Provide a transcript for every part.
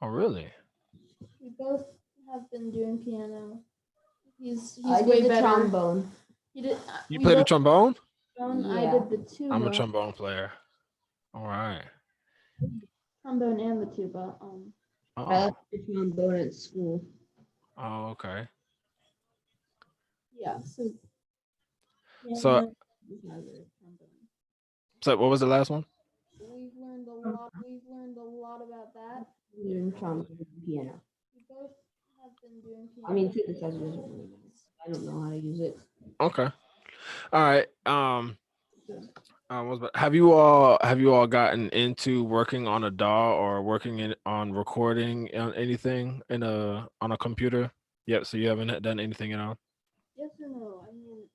Oh, really? We both have been doing piano. He's I way did the better. trombone. He did. You We play the both trombone? trombone. I Yeah. did the tuba. I'm a trombone player. All right. Trombone and the tuba. I Oh, left the trombone at school. oh, okay. Yeah. So. So, trombone. so what was the last one? We've learned a lot. We've learned a lot about that. Doing trombone and piano. We both have been doing piano. I mean, synthesizers are really nice. I don't know how to use it. Okay. All right. Have you all gotten into working on a DAW or working on recording on anything on a computer? Yep. So you haven't done anything at all? Yes or no? I mean,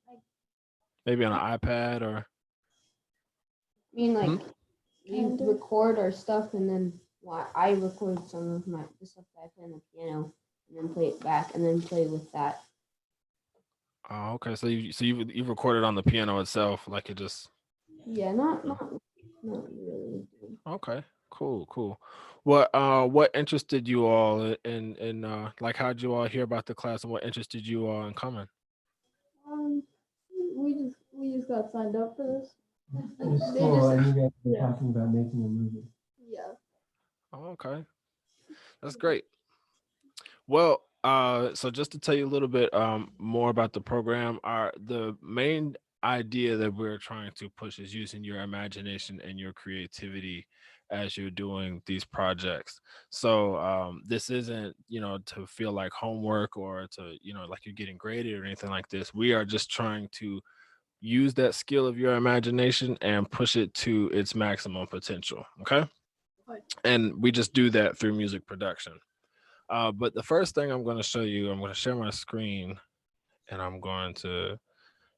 Maybe on an iPad or? I mean, like, we Kinda. record our stuff and then I record some of the stuff that I play on the piano and then play it back and then play with that. Oh, okay. So you recorded on the piano itself, like it just. Yeah, not really. Okay. Cool. What interested you all in like how'd you all hear about the class and what interested you all in coming? we just got signed up for this. It's cool, and you guys were talking about making a movie. Yeah. Oh, okay. That's great. Well, so just to tell you a little bit more about the program, the main idea that we're trying to push is using your imagination and your creativity as you're doing these projects. So this isn't, to feel like homework or to, like you're getting graded or anything like this. We are just trying to use that skill of your imagination and push it to its maximum potential. Okay. And we just do that through music production. But the first thing I'm going to show you, I'm going to share my screen and I'm going to,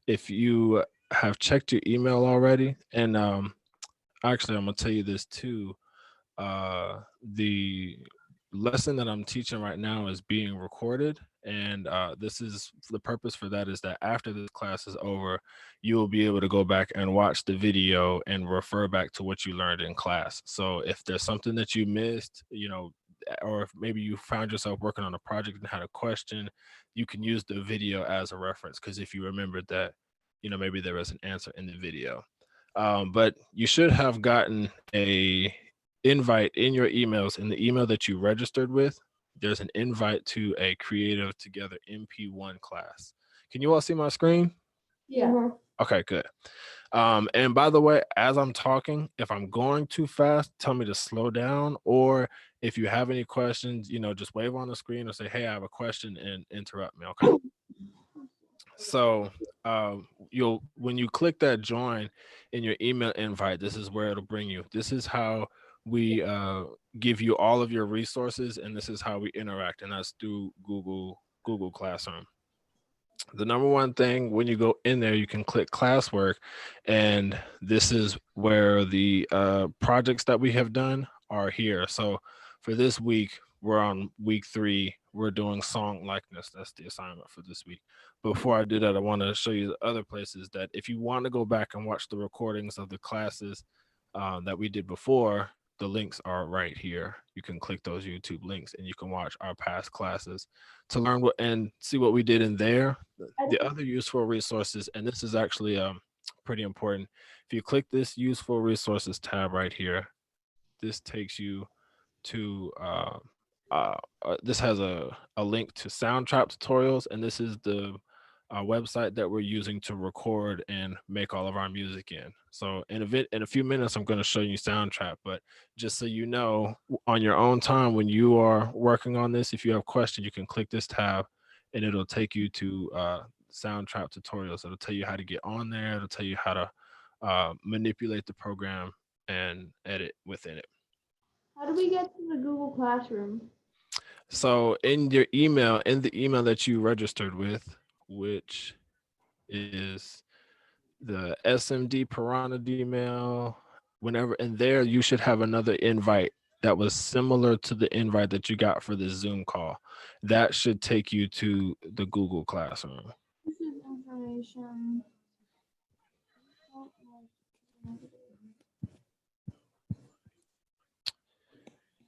if you have checked your email already, and actually, I'm going to tell you this too. The lesson that I'm teaching right now is being recorded. And this is the purpose for that is that after this class is over, you will be able to go back and watch the video and refer back to what you learned in class. So if there's something that you missed, or if maybe you found yourself working on a project and had a question, you can use the video as a reference. Because if you remembered that, maybe there was an answer in the video. But you should have gotten a invite in your emails, in the email that you registered with. There's an invite to a Creative Together MP1 class. Can you all see my screen? Yeah. Okay, good. And by the way, as I'm talking, if I'm going too fast, tell me to slow down, or if you have any questions, just wave on the screen or say, hey, I have a question, and interrupt me. Okay. So when you click that join in your email invite, this is where it'll bring you. This is how we give you all of your resources, and this is how we interact, and that's through Google Classroom. The number one thing when you go in there, you can click classwork, and this is where the projects that we have done are here. So for this week, we're on week 3. We're doing song likeness. That's the assignment for this week. Before I do that, I want to show you the other places that if you want to go back and watch the recordings of the classes that we did before, the links are right here. You can click those YouTube links and you can watch our past classes to learn what and see what we did in there. The other useful resources, and this is actually pretty important. If you click this useful resources tab right here, this takes you to this has a link to Soundtrap tutorials, and this is the website that we're using to record and make all of our music in. So in a few minutes, I'm going to show you Soundtrap, but just so you know, on your own time, when you are working on this, if you have questions, you can click this tab and it'll take you to Soundtrap tutorials. It'll tell you how to get on there. It'll tell you how to manipulate the program and edit within it. How do we get to the Google Classroom? So in the email that you registered with, which is the SMD Piranha email, whenever in there, you should have another invite that was similar to the invite that you got for the Zoom call. That should take you to the Google Classroom. This is information.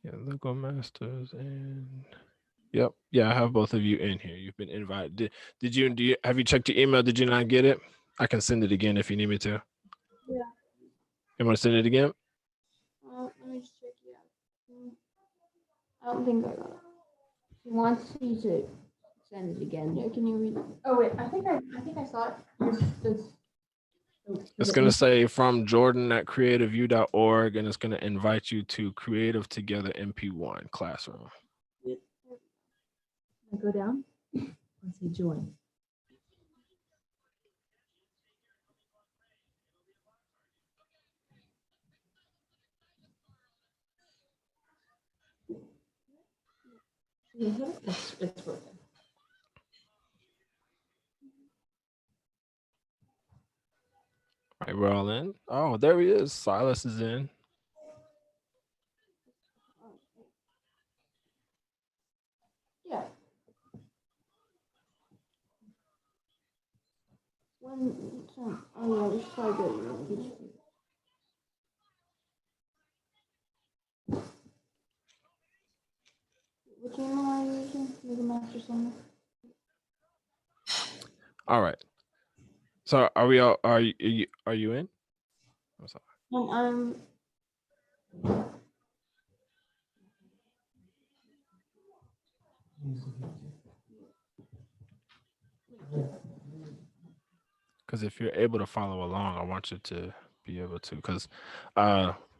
Yeah, Logo Masters and yep. Yeah, I have both of you in here. You've been invited. Have you checked your email? Did you not get it? I can send it again if you need me to. Yeah. You want to send it again? Let me just check it out. I don't think I got it. He wants you to send it again. Yeah, can you read it? Oh wait, I think I saw it. It's going to say from Jordan at KRE8ivU.org, and it's going to invite you to Creative Together MP1 classroom. I go down and say join. It's working. All right, we're all in. Oh, there he is. Silas is in. Yeah. Oh yeah, we should probably go to your Which email are you using? You're the master sender. All right. So are we all, are you in? I'm sorry. I'm Because if you're able to follow along, I want you to be able to, because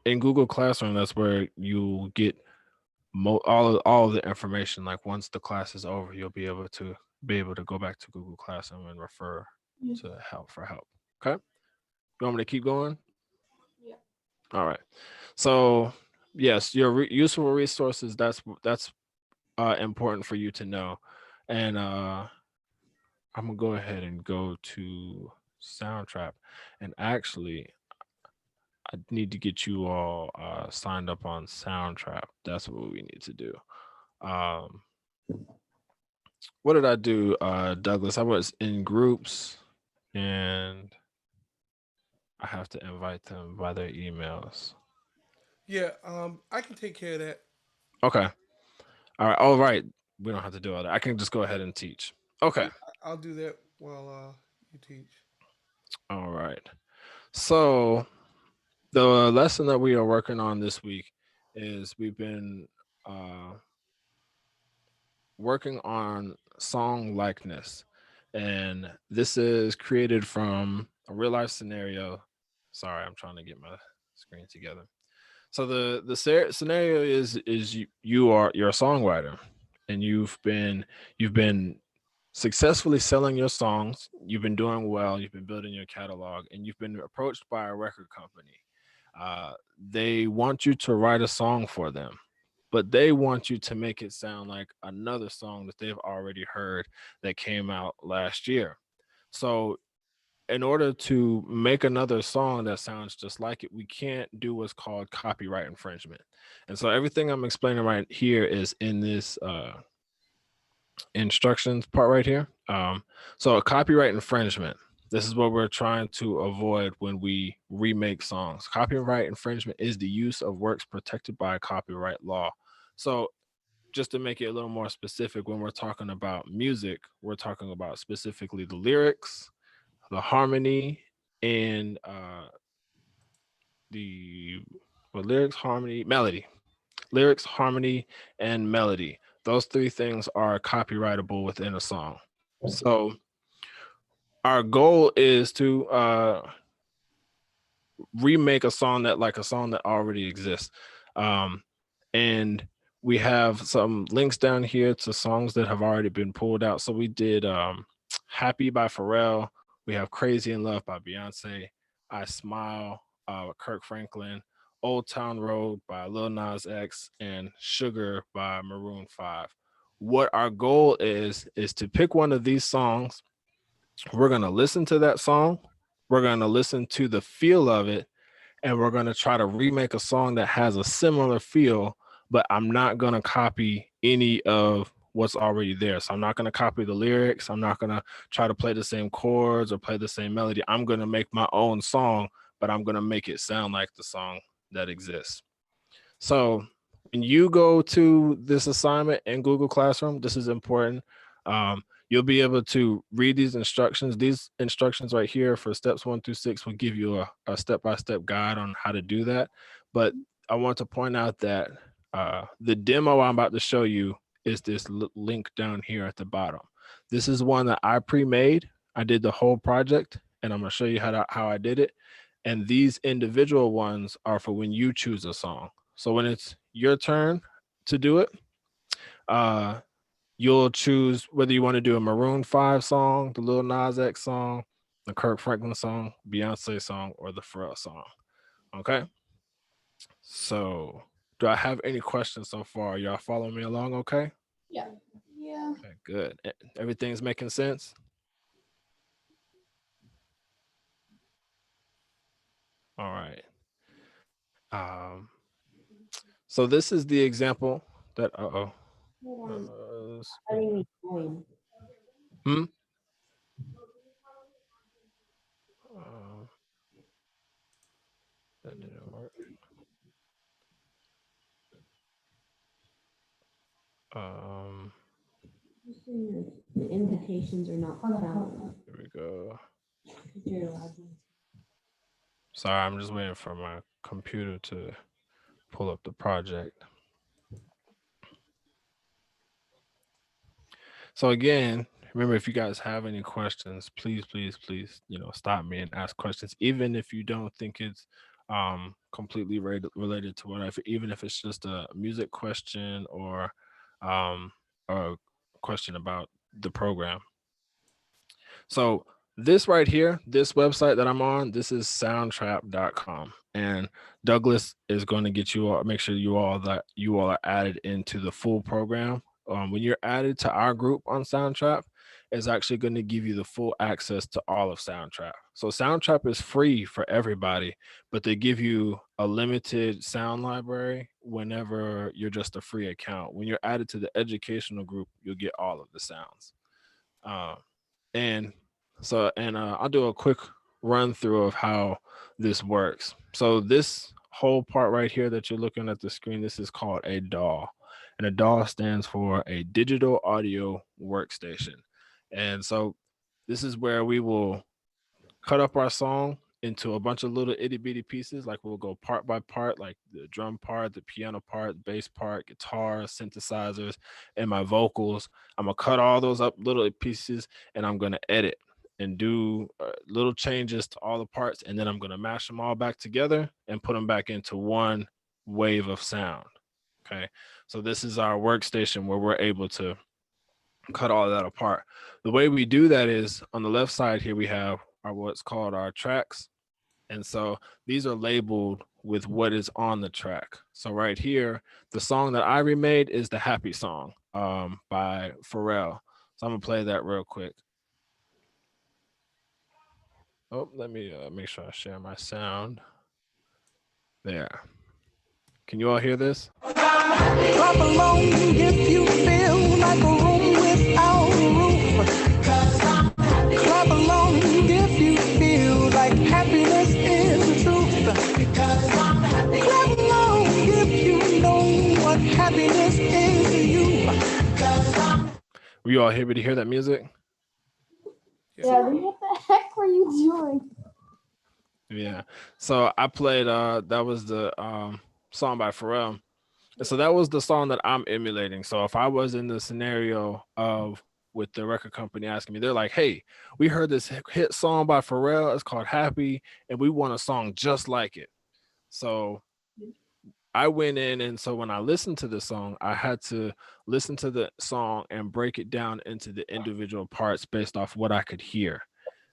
in Google Classroom, that's where you get all of the information. Like once the class is over, you'll be able to go back to Google Classroom and refer to help. Okay. You want me to keep going? Yeah. All right. So yes, your useful resources, that's important for you to know. And I'm gonna go ahead and go to Soundtrap, and actually I need to get you all signed up on Soundtrap. That's what we need to do. What did I do, Douglas? I was in groups, and I have to invite them by their emails. Yeah, I can take care of that. Okay. All right. All right. We don't have to do all that. I can just go ahead and teach. Okay. I'll do that while you teach. All right. So the lesson that we are working on this week is we've been working on song likeness, and this is created from a real life scenario. Sorry, I'm trying to get my screen together. So the scenario is you're a songwriter, and you've been successfully selling your songs. You've been doing well. You've been building your catalog, and you've been approached by a record company. They want you to write a song for them, but they want you to make it sound like another song that they've already heard that came out last year. So in order to make another song that sounds just like it, we can't do what's called copyright infringement. And so everything I'm explaining right here is in this instructions part right here. So a copyright infringement, this is what we're trying to avoid when we remake songs. Copyright infringement is the use of works protected by copyright law. So just to make it a little more specific, when we're talking about music, we're talking about specifically the lyrics, the harmony, and lyrics, harmony, melody. Lyrics, harmony, and melody. Those three things are copyrightable within a song. So our goal is to remake a song that already exists. And we have some links down here to songs that have already been pulled out. So we did Happy by Pharrell. We have Crazy in Love by Beyonce. I Smile, Kirk Franklin. Old Town Road by Lil Nas X, and Sugar by Maroon 5. What our goal is to pick one of these songs. We're going to listen to that song. We're going to listen to the feel of it, and we're going to try to remake a song that has a similar feel, but I'm not going to copy any of what's already there. So I'm not going to copy the lyrics. I'm not going to try to play the same chords or play the same melody. I'm going to make my own song, but I'm going to make it sound like the song that exists. So when you go to this assignment in Google Classroom, this is important. You'll be able to read these instructions. These instructions right here for steps 1 through 6 will give you a step-by-step guide on how to do that. But I want to point out that the demo I'm about to show you is this link down here at the bottom. This is one that I pre-made. I did the whole project, and I'm gonna show you how I did it. And these individual ones are for when you choose a song. So when it's your turn to do it, you'll choose whether you want to do a Maroon 5 song, the Lil Nas X song, the Kirk Franklin song, Beyonce song, or the Pharrell song. Okay. So do I have any questions so far? Y'all following me along okay? Yeah. Okay, good. Everything's making sense? All right. So this is the example that, Hold on. I didn't join. Hmm? Uh, that didn't work. The invitations are not found. Here we go. You're allowed to. Sorry, I'm just waiting for my computer to pull up the project. So again, remember, if you guys have any questions, please, stop me and ask questions, even if you don't think it's completely related to whatever, even if it's just a music question or a question about the program. So this right here, this website that I'm on, this is soundtrap.com, and Douglas is going to get you all, make sure you all are added into the full program. When you're added to our group on Soundtrap, it's actually going to give you the full access to all of Soundtrap. So Soundtrap is free for everybody, but they give you a limited sound library whenever you're just a free account. When you're added to the educational group, you'll get all of the sounds. And I'll do a quick run through of how this works. So this whole part right here that you're looking at the screen, this is called a DAW. And a DAW stands for a digital audio workstation. And so this is where we will cut up our song into a bunch of little itty bitty pieces. Like we'll go part by part, like the drum part, the piano part, the bass part, guitar, synthesizers, and my vocals. I'm gonna cut all those up little pieces, and I'm gonna edit and do little changes to all the parts, and then I'm gonna mash them all back together and put them back into one wave of sound. Okay, so this is our workstation where we're able to cut all of that apart. The way we do that is on the left side here, we have what's called our tracks. And so these are labeled with what is on the track. So right here, the song that I remade is the Happy Song by Pharrell. So I'm gonna play that real quick. Oh, let me make sure I share my sound. There. Can you all hear this? Clap along if you feel like a room without a roof. Clap along if you feel like happiness is the truth. Clap along if you know what happiness is to you. Were you all able to hear that music? Yeah, then what the heck were you doing? Yeah. So I played that was the song by Pharrell. And so that was the song that I'm emulating. So if I was in the scenario of with the record company asking me, they're like, hey, we heard this hit song by Pharrell, it's called Happy, and we want a song just like it. So I went in, and so when I listened to the song, I had to listen to the song and break it down into the individual parts based off what I could hear.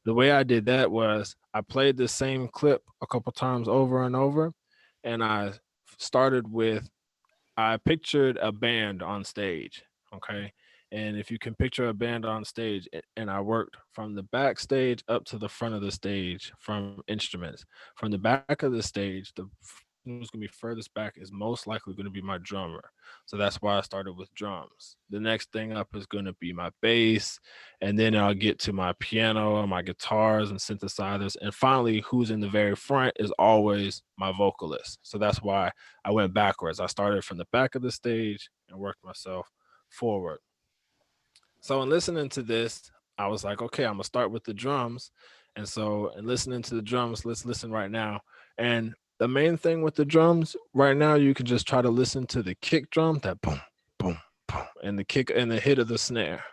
The way I did that was I played the same clip a couple times over and over, and I started with, I pictured a band on stage, okay? And if you can picture a band on stage, and I worked from the backstage up to the front of the stage from instruments. From the back of the stage, the who's going to be furthest back is most likely going to be my drummer. So that's why I started with drums. The next thing up is going to be my bass, and then I'll get to my piano and my guitars and synthesizers. And finally, who's in the very front is always my vocalist. So that's why I went backwards. I started from the back of the stage and worked myself forward. So in listening to this, I was like, okay, I'm gonna start with the drums. And so in listening to the drums, let's listen right now. And the main thing with the drums right now, you can just try to listen to the kick drum, that boom, boom, boom, and the kick and the hit of the snare.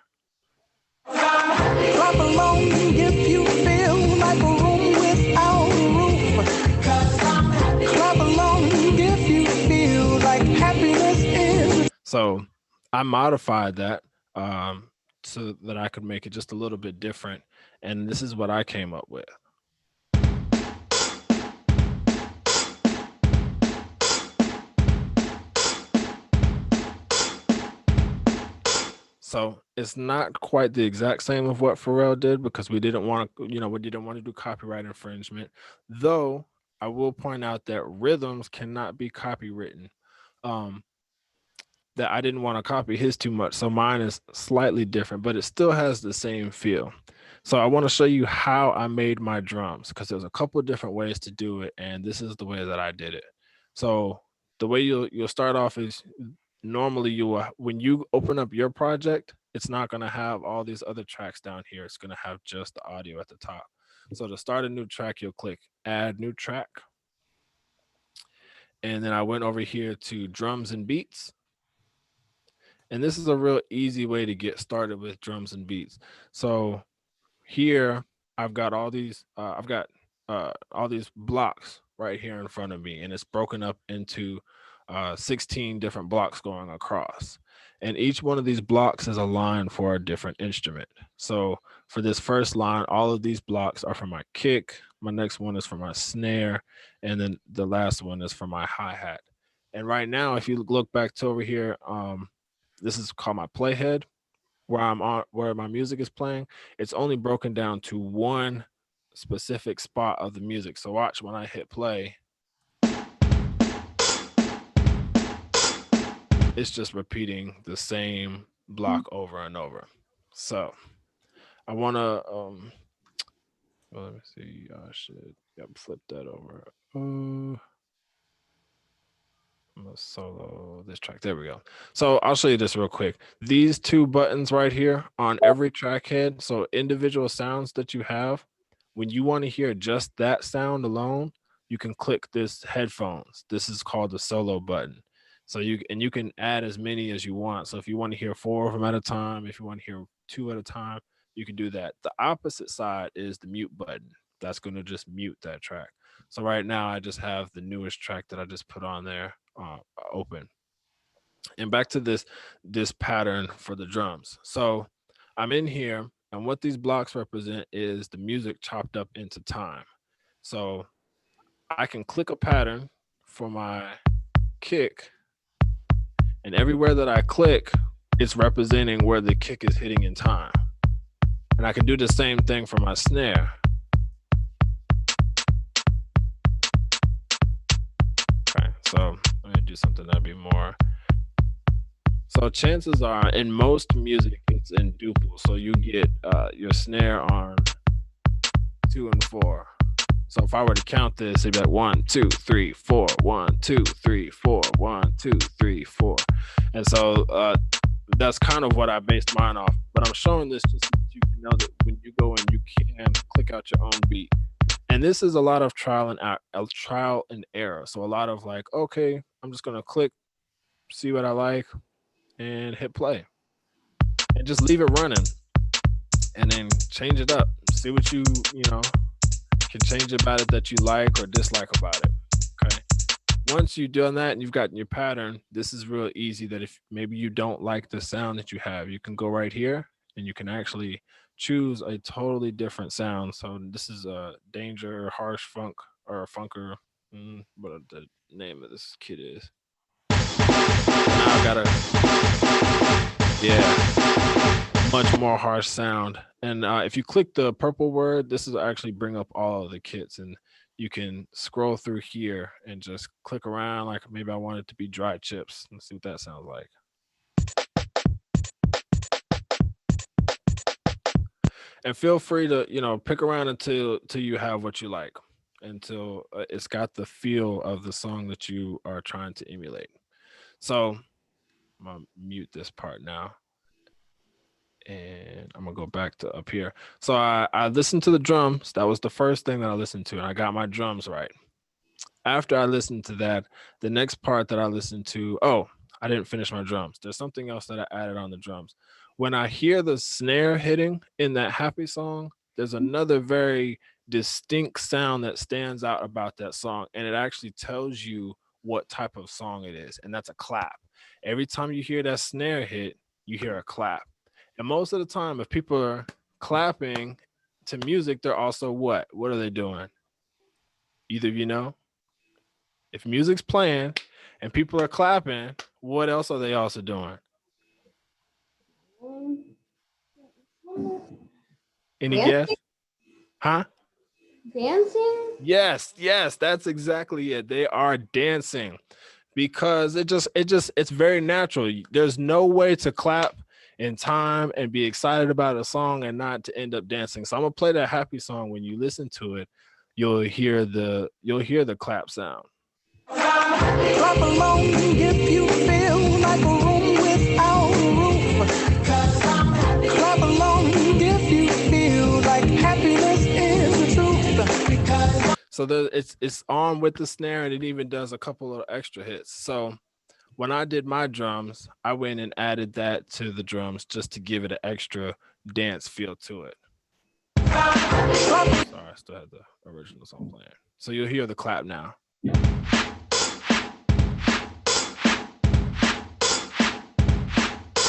Clap along if you feel like a room without a roof. Clap along if you feel like happiness is. So I modified that so that I could make it just a little bit different. And this is what I came up with. So it's not quite the exact same of what Pharrell did because we didn't want to, we didn't want to do copyright infringement. Though I will point out that rhythms cannot be copywritten. That I didn't want to copy his too much. So mine is slightly different, but it still has the same feel. So I want to show you how I made my drums because there's a couple of different ways to do it. And this is the way that I did it. So the way you'll start off is normally you will, when you open up your project, it's not going to have all these other tracks down here. It's going to have just the audio at the top. So to start a new track, you'll click add new track. And then I went over here to drums and beats. And this is a real easy way to get started with drums and beats. So here I've got all these, all these blocks right here in front of me, and it's broken up into 16 different blocks going across. And each one of these blocks is a line for a different instrument. So for this first line, all of these blocks are for my kick. My next one is for my snare. And then the last one is for my hi-hat. And right now, if you look back to over here, this is called my playhead, where my music is playing. It's only broken down to one specific spot of the music. So watch when I hit play. It's just repeating the same block over and over. So I want to, well, let me see. I should flip that over. I'm gonna solo this track. There we go. So I'll show you this real quick. These two buttons right here on every track head, so individual sounds that you have, when you want to hear just that sound alone, you can click this headphones. This is called the solo button. So you can add as many as you want. So if you want to hear 4 of them at a time, if you want to hear 2 at a time, you can do that. The opposite side is the mute button. That's going to just mute that track. So right now I just have the newest track that I just put on there open. And back to this pattern for the drums. So I'm in here, and what these blocks represent is the music chopped up into time. So I can click a pattern for my kick, and everywhere that I click, it's representing where the kick is hitting in time. And I can do the same thing for my snare. Okay, so I'm gonna do something that'd be more. So chances are in most music, it's in duple. So you get your snare on 2 and 4. So if I were to count this, it'd be like 1, 2, 3, 4, 1, 2, 3, 4, 1, 2, 3, 4. And so that's kind of what I based mine off. But I'm showing this just so that you can know that when you go in, you can click out your own beat. And this is a lot of trial and error. So a lot of like, okay, I'm just gonna click, see what I like, and hit play. And just leave it running. And then change it up. See what you can change about it that you like or dislike about it. Okay. Once you've done that and you've gotten your pattern, this is real easy that if maybe you don't like the sound that you have, you can go right here and you can actually choose a totally different sound. So this is a danger, harsh funk, or a funker, what the name of this kid is. Now I gotta, much more harsh sound. And if you click the purple word, this is actually bring up all of the kits, and you can scroll through here and just click around. Like maybe I want it to be dry chips. Let's see what that sounds like. And feel free to, you know, pick around until you have what you like, until it's got the feel of the song that you are trying to emulate. So I'm gonna mute this part now. And I'm gonna go back to up here. So I listened to the drums. That was the first thing that I listened to, and I got my drums right. After I listened to that, the next part that I listened to, oh, I didn't finish my drums. There's something else that I added on the drums. When I hear the snare hitting in that happy song, there's another very distinct sound that stands out about that song, and it actually tells you what type of song it is, and that's a clap. Every time you hear that snare hit, you hear a clap. And most of the time, if people are clapping to music, they're also what? What are they doing? Either of you know? If music's playing and people are clapping, what else are they also doing? Any guess? Dancing? Huh? Dancing? Yes, that's exactly it. They are dancing because it's very natural. There's no way to clap in time and be excited about a song and not to end up dancing. So I'm gonna play that happy song. When you listen to it, you'll hear the clap sound. Clap along if you feel like a room without a roof. Clap along if you feel like happiness is the truth. So it's on with the snare, and it even does a couple of extra hits. So when I did my drums, I went and added that to the drums just to give it an extra dance feel to it. Sorry, I still had the original song playing. So you'll hear the clap now.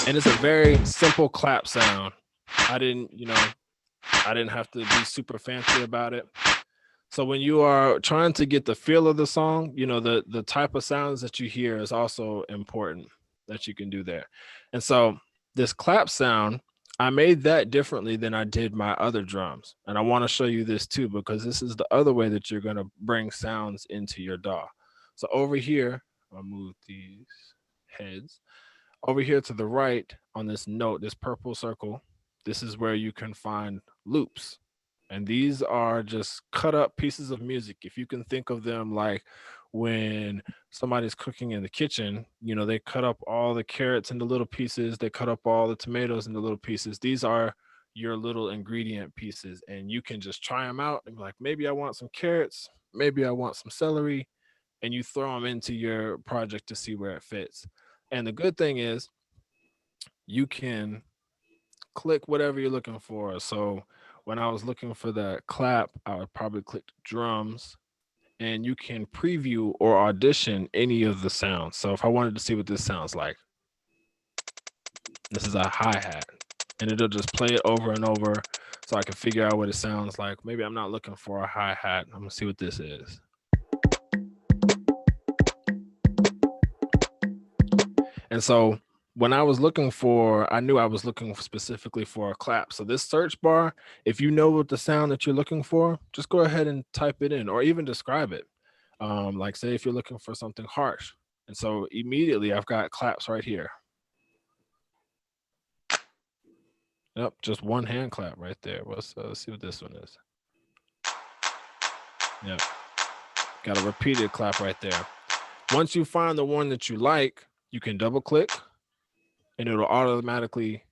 And it's a very simple clap sound. I didn't have to be super fancy about it. So when you are trying to get the feel of the song, the type of sounds that you hear is also important that you can do there. And so this clap sound, I made that differently than I did my other drums. And I want to show you this too, because this is the other way that you're going to bring sounds into your DAW. So over here, I'll move these heads. Over here to the right on this note, this purple circle, this is where you can find loops. And these are just cut up pieces of music. If you can think of them like when somebody's cooking in the kitchen, they cut up all the carrots into little pieces. They cut up all the tomatoes into little pieces. These are your little ingredient pieces. And you can just try them out and be like, maybe I want some carrots. Maybe I want some celery. And you throw them into your project to see where it fits. And the good thing is you can click whatever you're looking for. So when I was looking for that clap, I would probably click drums, and you can preview or audition any of the sounds. So if I wanted to see what this sounds like, this is a hi-hat, and it'll just play it over and over so I can figure out what it sounds like. Maybe I'm not looking for a hi-hat. I'm gonna see what this is. And so when I was looking for, I knew I was looking specifically for a clap. So this search bar, if you know what the sound that you're looking for, just go ahead and type it in or even describe it. Like say if you're looking for something harsh. And so immediately I've got claps right here. Yep, just one hand clap right there. Let's see what this one is. Yep, got a repeated clap right there. Once you find the one that you like, you can double click and it'll automatically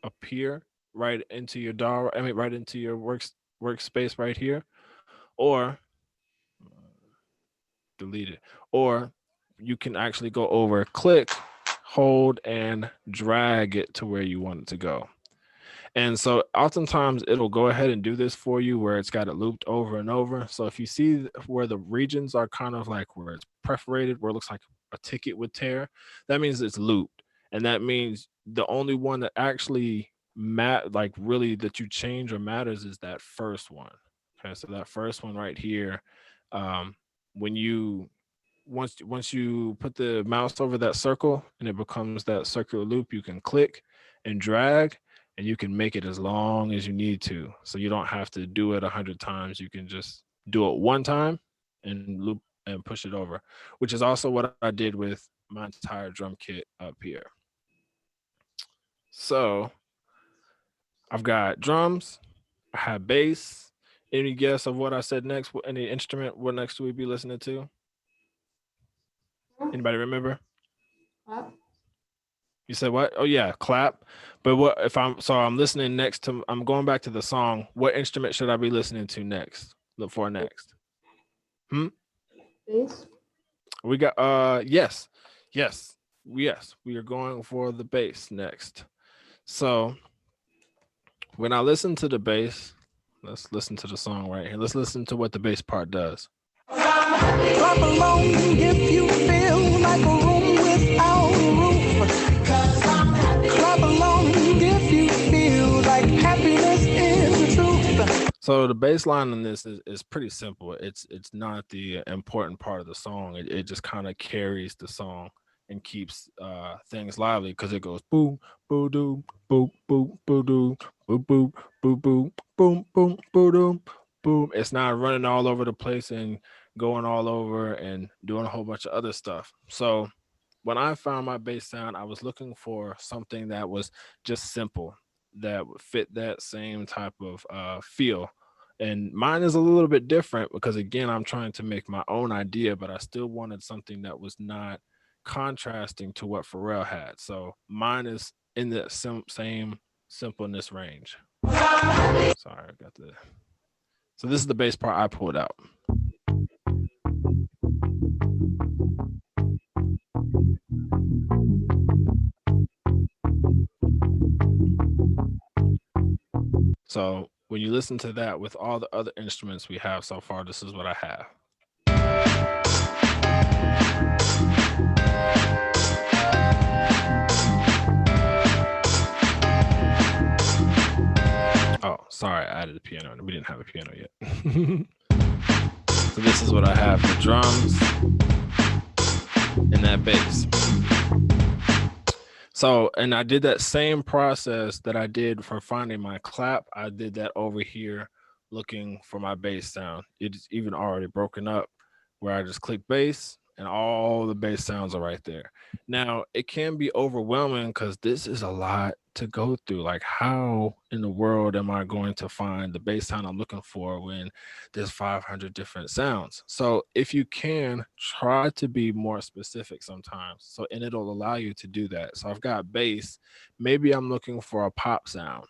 appear right into your DAW, right into your workspace right here, or delete it. Or you can actually go over, click, hold, and drag it to where you want it to go. And so oftentimes it'll go ahead and do this for you where it's got it looped over and over. So if you see where the regions are kind of like where it's perforated, where it looks like a ticket would tear, that means it's looped. And that means the only one that actually really that you change or matters is that first one. Okay, so that first one right here, when you once you put the mouse over that circle and it becomes that circular loop, you can click and drag, and you can make it as long as you need to. So you don't have to do it 100 times. You can just do it one time and loop and push it over, which is also what I did with my entire drum kit up here. So I've got drums, I have bass. Any guess of what I said next? Any instrument? What next do we be listening to? Anybody remember? You said what? Oh yeah, clap. But what if I'm listening next to, I'm going back to the song. What instrument should I be listening to next? Look for next. Bass. We got yes. We are going for the bass next. So when I listen to the bass, let's listen to the song right here. Let's listen to what the bass part does. Clap along if you feel like a room without a roof. Clap along if you feel like happiness is the truth. So the bass line in this is pretty simple. It's not the important part of the song. It just kind of carries the song and keeps things lively because it goes boom, boo doo, boop, boop, boo doo, boop, boop, boop, boop, boom, boom, boo doo, boom. It's not running all over the place and going all over and doing a whole bunch of other stuff. So when I found my bass sound, I was looking for something that was just simple, that would fit that same type of feel. And mine is a little bit different because, again, I'm trying to make my own idea, but I still wanted something that was not contrasting to what Pharrell had. So mine is in the same simpleness range. Sorry, I got the. So this is the bass part I pulled out. So when you listen to that with all the other instruments we have so far, this is what I have. Oh, sorry, I added a piano. We didn't have a piano yet. So this is what I have, the drums and that bass. So, and I did that same process that I did for finding my clap. I did that over here looking for my bass sound. It's even already broken up where I just click bass and all the bass sounds are right there. Now, it can be overwhelming because this is a lot to go through. Like, how in the world am I going to find the bass sound I'm looking for when there's 500 different sounds? So if you can, try to be more specific sometimes. So, and it'll allow you to do that. So I've got bass. Maybe I'm looking for a pop sound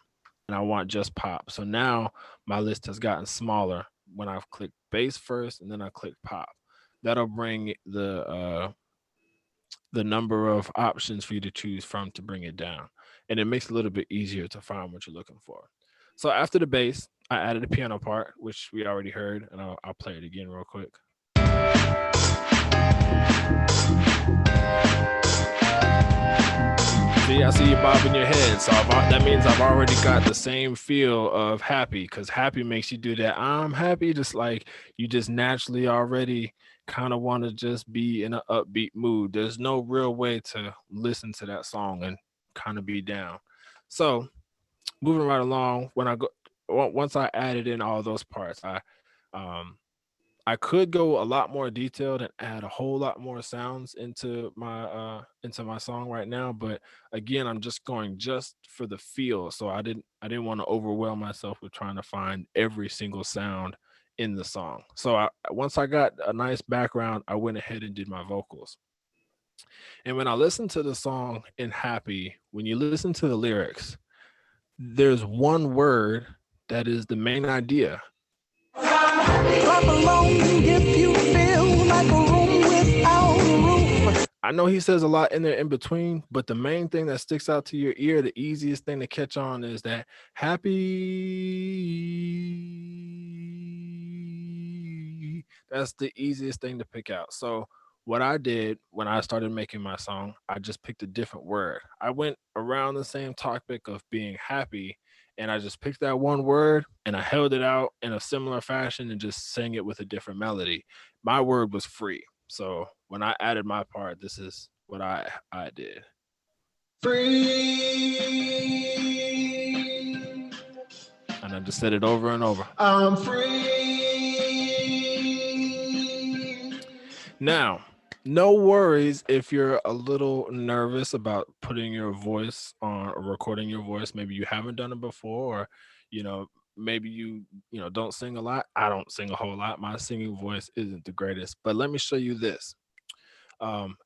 and I want just pop. So now my list has gotten smaller when I've clicked bass first and then I click pop. That'll bring the number of options for you to choose from to bring it down. And it makes it a little bit easier to find what you're looking for. So after the bass, I added a piano part, which we already heard, and I'll play it again real quick. See, I see you bobbing your head. So that means I've already got the same feel of happy, because happy makes you do that. I'm happy, just like you just naturally already kind of want to just be in an upbeat mood. There's no real way to listen to that song and kind of be down. So moving right along, once I added in all those parts, I could go a lot more detailed and add a whole lot more sounds into my song right now, but again, I'm just going just for the feel. So I didn't want to overwhelm myself with trying to find every single sound in the song. So once I got a nice background, I went ahead and did my vocals. And when I listened to the song in Happy, when you listen to the lyrics, there's one word that is the main idea. Clap along if you feel like a room without a roof. I know he says a lot in there in between, but the main thing that sticks out to your ear, the easiest thing to catch on is that happy. That's the easiest thing to pick out. So what I did when I started making my song, I just picked a different word. I went around the same topic of being happy, and I just picked that one word and I held it out in a similar fashion and just sang it with a different melody. My word was free. So when I added my part, this is what I did. Free. And I just said it over and over. I'm free. Now, no worries if you're a little nervous about putting your voice on or recording your voice. Maybe you haven't done it before, or maybe you don't sing a lot. I don't sing a whole lot. My singing voice isn't the greatest, but let me show you this.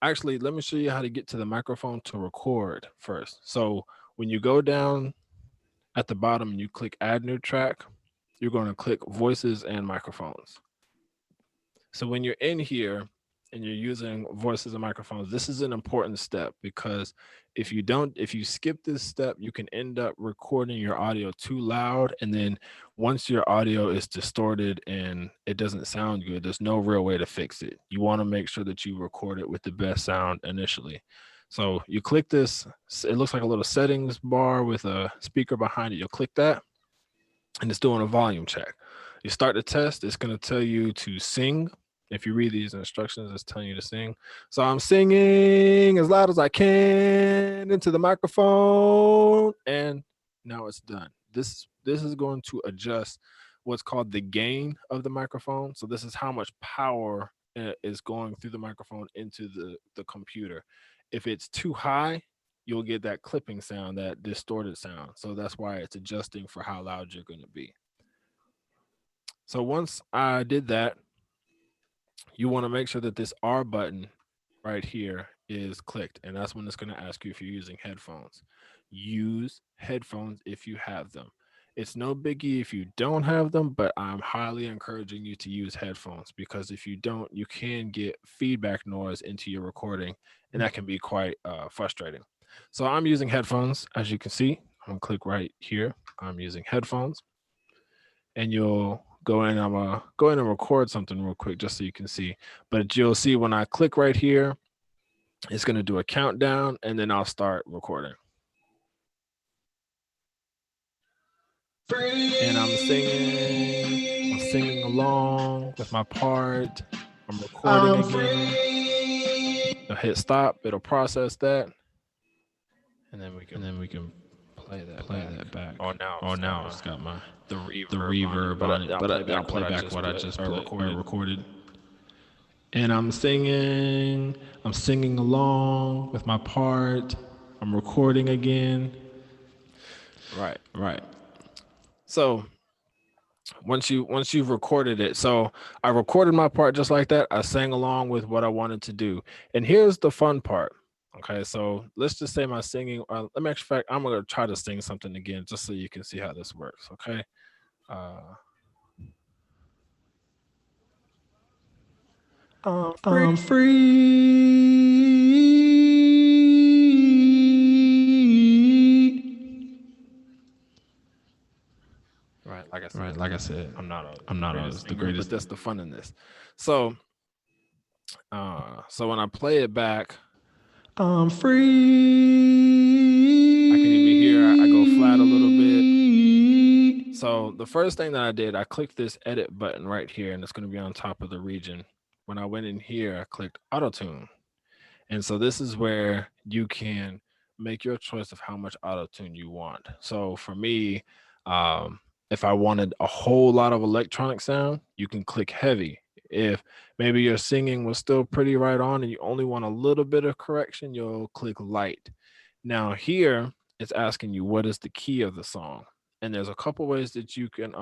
Actually, let me show you how to get to the microphone to record first. So when you go down at the bottom and you click add new track, you're going to click voices and microphones. So when you're in here and you're using voices and microphones, this is an important step, because if you skip this step, you can end up recording your audio too loud. And then once your audio is distorted and it doesn't sound good, there's no real way to fix it. You want to make sure that you record it with the best sound initially. So you click this, it looks like a little settings bar with a speaker behind it. You'll click that and it's doing a volume check. You start the test, it's going to tell you to sing. If you read these instructions, it's telling you to sing. So I'm singing as loud as I can into the microphone, and now it's done. This is going to adjust what's called the gain of the microphone. So this is how much power is going through the microphone into the computer. If it's too high, you'll get that clipping sound, that distorted sound. So that's why it's adjusting for how loud you're going to be. So once I did that, you want to make sure that this R button right here is clicked. And that's when it's going to ask you if you're using headphones. Use headphones if you have them. It's no biggie if you don't have them, but I'm highly encouraging you to use headphones, because if you don't, you can get feedback noise into your recording, and that can be quite frustrating. So I'm using headphones, as you can see. I'm gonna click right here. I'm using headphones, and you'll go in. I'm gonna go in and record something real quick just so you can see. But you'll see when I click right here, it's gonna do a countdown, and then I'll start recording. And I'm singing along with my part. I'm recording again. I'll hit stop. It'll process that, and then we can play that back. Oh, now it's got the reverb on it. But I'll play back what I just recorded. And I'm singing along with my part. I'm recording again. Right. So once you've recorded it, so I recorded my part just like that. I sang along with what I wanted to do. And here's the fun part. Okay, so let's just say my singing, let me actually, fact, I'm gonna try to sing something again just so you can see how this works. Okay. I'm free. Right, like I said, I'm not the greatest, but that's the fun in this. So when I play it back, I'm free. I can even hear I go flat a little bit. So the first thing that I did, I clicked this edit button right here, and it's going to be on top of the region. When I went in here, I clicked auto tune. And so this is where you can make your choice of how much auto tune you want. So for me, if I wanted a whole lot of electronic sound, you can click heavy. If maybe your singing was still pretty right on and you only want a little bit of correction, you'll click light. Now here, it's asking you what is the key of the song. And there's a couple ways that you can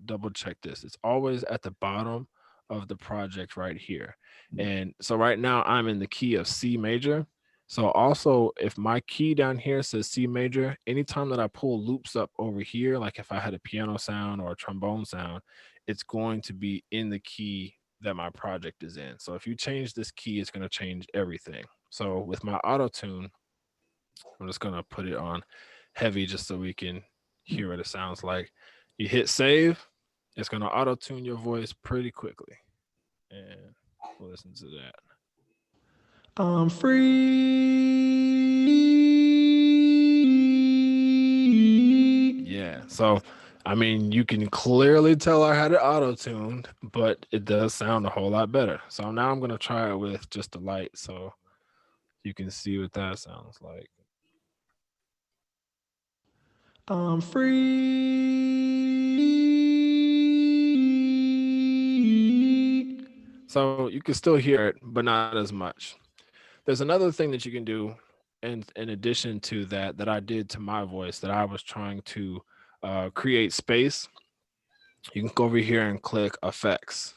double check this. It's always at the bottom of the project right here. And so right now I'm in the key of C major. So also, if my key down here says C major, anytime that I pull loops up over here, like if I had a piano sound or a trombone sound, it's going to be in the key that my project is in. So if you change this key, it's going to change everything. So with my auto tune, I'm just going to put it on heavy just so we can hear what it sounds like. You hit save, it's going to auto tune your voice pretty quickly. And we'll listen to that. I'm free. Yeah. So, I mean, you can clearly tell I had it auto-tuned, but it does sound a whole lot better. So now I'm going to try it with just the light so you can see what that sounds like. I'm free. So you can still hear it, but not as much. There's another thing that you can do in addition to that I did to my voice, that I was trying to create space. You can go over here and click effects.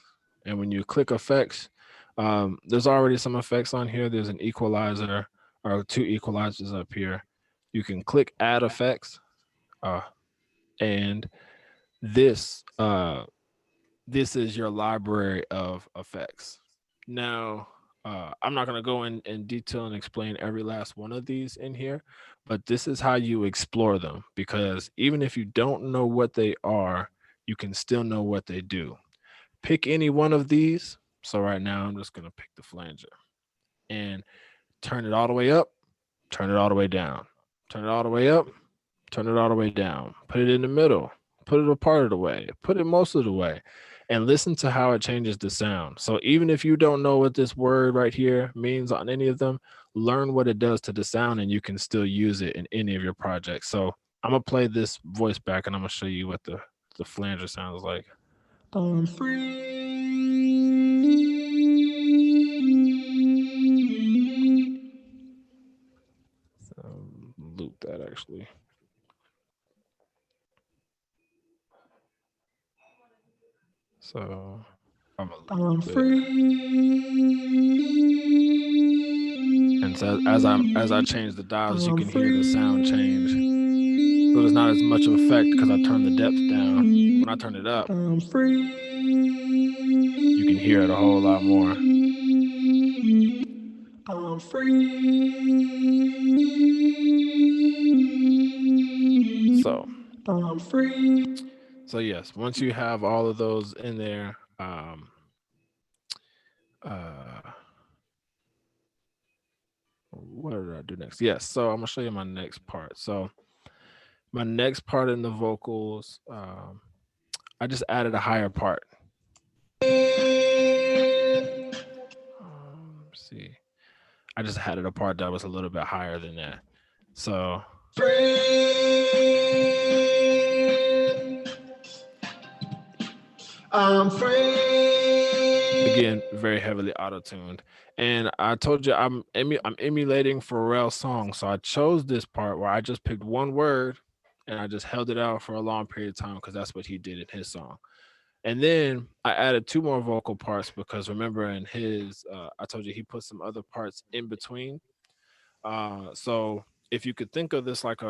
And when you click effects, there's already some effects on here. There's an equalizer or 2 equalizers up here. You can click add effects, and this this is your library of effects. Now, I'm not going to go in detail and explain every last one of these in here, but this is how you explore them, because even if you don't know what they are, you can still know what they do. Pick any one of these. So right now, I'm just going to pick the flanger and turn it all the way up, turn it all the way down, turn it all the way up, turn it all the way down, put it in the middle, put it a part of the way, put it most of the way, and listen to how it changes the sound. So even if you don't know what this word right here means on any of them, learn what it does to the sound and you can still use it in any of your projects. So I'm gonna play this voice back and I'm gonna show you what the flanger sounds like. I'm free. Loop that actually. So I'm free. And so as I change the dials, you can hear the sound change. So there's not as much of effect because I turned the depth down. When I turn it up, I'm free. You can hear it a whole lot more. I'm free. So I'm free. So yes, once you have all of those in there, what did I do next? Yes, so I'm gonna show you my next part. So my next part in the vocals, I just added a higher part. See, I just added a part that was a little bit higher than that. So I'm free. Again, very heavily auto-tuned. And I told you I'm emulating Pharrell's song. So I chose this part where I just picked one word and I just held it out for a long period of time because that's what he did in his song. And then I added 2 more vocal parts because remember in his, I told you he put some other parts in between. So if you could think of this like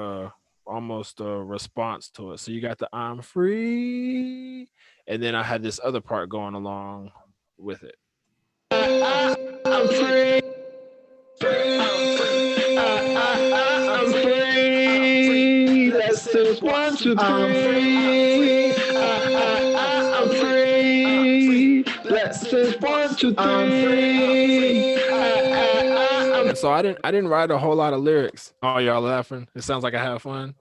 almost a response to it. So you got the I'm free, and then I had this other part going along with it. I'm free. I'm free. Let's just 1, 2, 3. I'm free. Let's just 1, 2, 3. And so I didn't write a whole lot of lyrics. Oh, y'all laughing? It sounds like I have fun.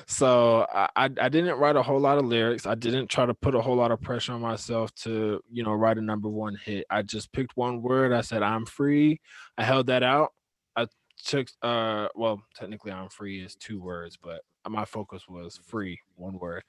So I didn't write a whole lot of lyrics. I didn't try to put a whole lot of pressure on myself to, write a #1 hit. I just picked one word. I said, I'm free. I held that out. I took, well, technically I'm free is 2 words, but my focus was free, 1 word.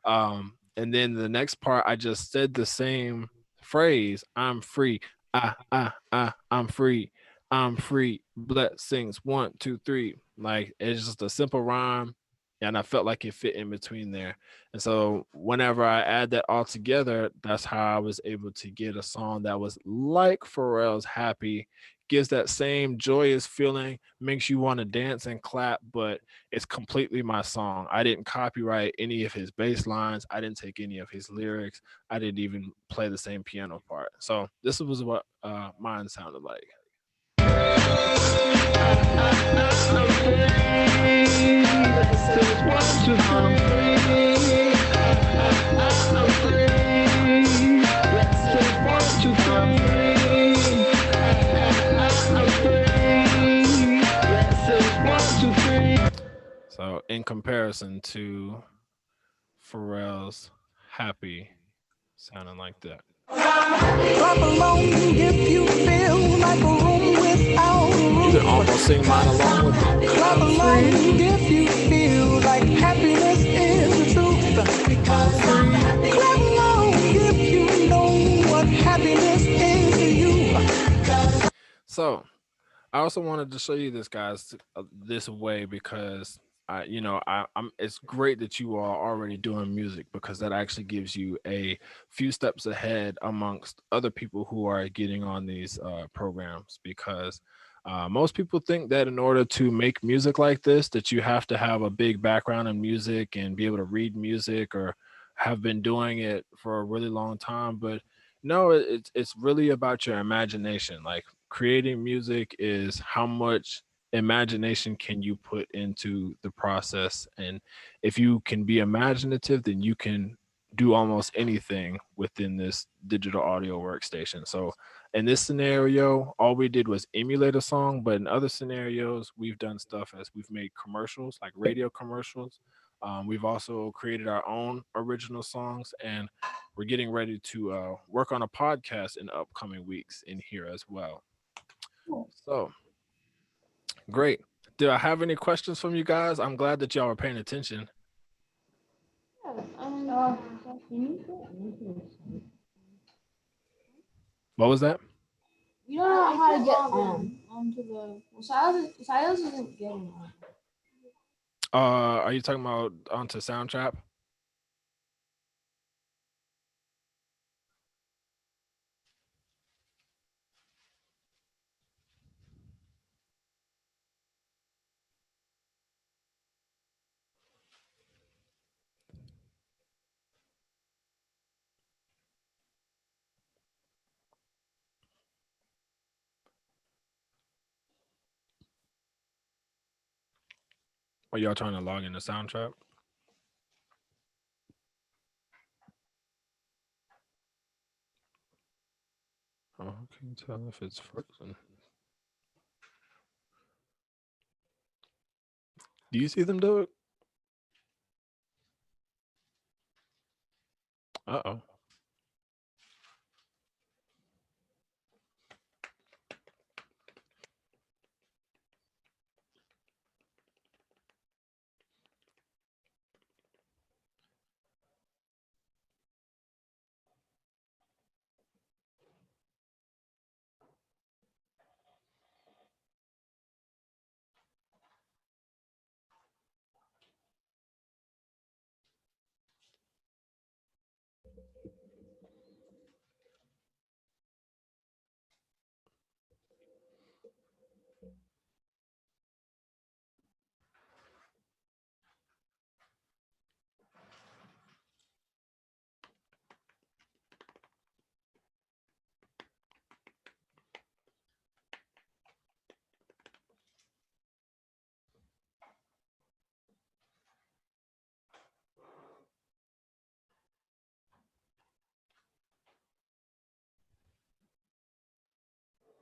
And then the next part, I just said the same phrase, I'm free. I'm free. I'm free. Blessings, 1, 2, 3. Like it's just a simple rhyme. And I felt like it fit in between there. And so whenever I add that all together, that's how I was able to get a song that was like Pharrell's Happy, gives that same joyous feeling, makes you want to dance and clap, but it's completely my song. I didn't copyright any of his bass lines. I didn't take any of his lyrics. I didn't even play the same piano part. So this was what mine sounded like. So in comparison to Pharrell's Happy, sounding like that. Clap along if you feel like a room without a roof. You can almost sing mine along with it. Clap along if you feel like happiness is the truth. Clap along if you know So I also wanted to show you this, guys, this way because I'm. It's great that you are already doing music because that actually gives you a few steps ahead amongst other people who are getting on these programs. Because most people think that in order to make music like this, that you have to have a big background in music and be able to read music or have been doing it for a really long time. But no, it's really about your imagination. Like creating music is how much imagination can you put into the process, and if you can be imaginative, then you can do almost anything within this digital audio workstation. So in this scenario, all we did was emulate a song, but in other scenarios we've done stuff as we've made commercials, like radio commercials. We've also created our own original songs, and we're getting ready to work on a podcast in upcoming weeks in here as well. So great. Do I have any questions from you guys? I'm glad that y'all are paying attention. Yeah, I mean, Can you put into the site? What was that? You don't know how to get on. onto the. Well, Silas isn't getting on. Are you talking about onto Soundtrap? Are y'all trying to log into Soundtrap? Oh, can you tell if it's frozen? Do you see them do it? Uh-oh.